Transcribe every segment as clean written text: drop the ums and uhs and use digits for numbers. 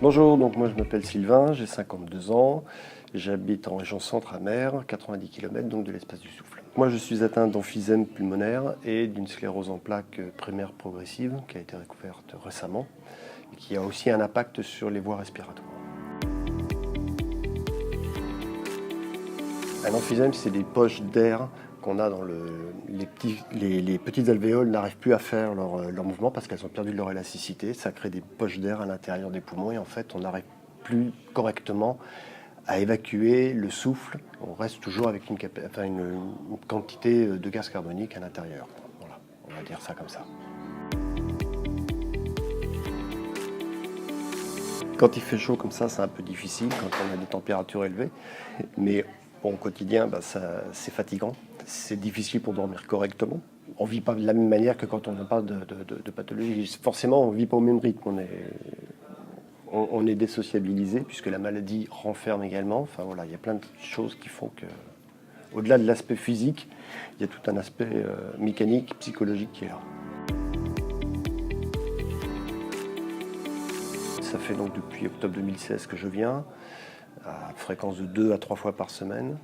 Bonjour, donc moi je m'appelle Sylvain, j'ai 52 ans, j'habite en région centre à Mer, 90 km donc de l'espace du souffle. Moi je suis atteint d'emphysème pulmonaire et d'une sclérose en plaques primaire progressive qui a été découverte récemment et qui a aussi un impact sur les voies respiratoires. Un emphysème, c'est des poches d'air qu'on a dans les petites alvéoles n'arrivent plus à faire leur mouvement parce qu'elles ont perdu de leur élasticité. Ça crée des poches d'air à l'intérieur des poumons et en fait, on n'arrive plus correctement à évacuer le souffle. On reste toujours avec une quantité de gaz carbonique à l'intérieur. Voilà, on va dire ça comme ça. Quand il fait chaud comme ça, c'est un peu difficile quand on a des températures élevées, mais bon, au quotidien, c'est fatigant. C'est difficile pour dormir correctement. On ne vit pas de la même manière que quand on n'a pas de pathologie. Forcément, on ne vit pas au même rythme. On est désociabilisé puisque la maladie renferme également. Enfin voilà, il y a plein de choses qui font que, au-delà de l'aspect physique, il y a tout un aspect mécanique, psychologique qui est là. Ça fait donc depuis octobre 2016 que je viens, à fréquence de 2 à 3 fois par semaine.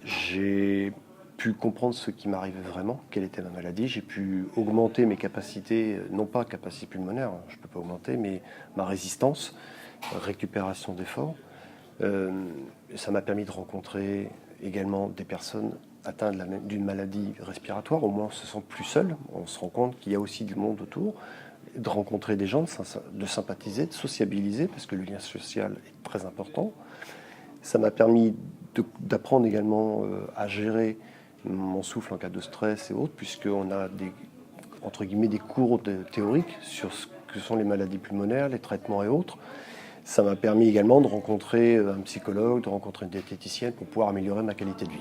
J'ai pu comprendre ce qui m'arrivait vraiment, quelle était ma maladie. J'ai pu augmenter mes capacités, non pas capacité pulmonaire, je ne peux pas augmenter, mais ma résistance, récupération d'efforts. Ça m'a permis de rencontrer également des personnes atteintes d'une maladie respiratoire. Au moins on se sent plus seul, on se rend compte qu'il y a aussi du monde autour, de rencontrer des gens, de sympathiser, de sociabiliser, parce que le lien social est très important. Ça m'a permis d'apprendre également à gérer mon souffle en cas de stress et autres, puisqu'on a entre guillemets, des cours théoriques sur ce que sont les maladies pulmonaires, les traitements et autres. Ça m'a permis également de rencontrer un psychologue, de rencontrer une diététicienne pour pouvoir améliorer ma qualité de vie.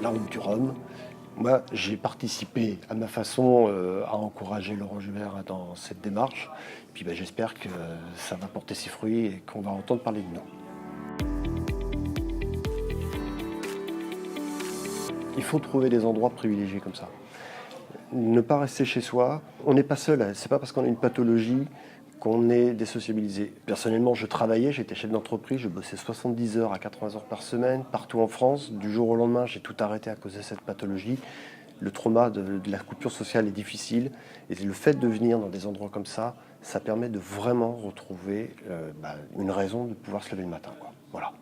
La route du Rhum, moi j'ai participé à ma façon à encourager l'Orange Vert dans cette démarche. Puis j'espère que ça va porter ses fruits et qu'on va entendre parler de nous. Il faut trouver des endroits privilégiés comme ça. Ne pas rester chez soi. On n'est pas seul. C'est pas parce qu'on a une pathologie qu'on est désociabilisé. Personnellement, je travaillais, j'étais chef d'entreprise, je bossais 70 heures à 80 heures par semaine, partout en France. Du jour au lendemain, j'ai tout arrêté à cause de cette pathologie. Le trauma de la coupure sociale est difficile. Et le fait de venir dans des endroits comme ça permet de vraiment retrouver une raison de pouvoir se lever le matin, quoi. Voilà.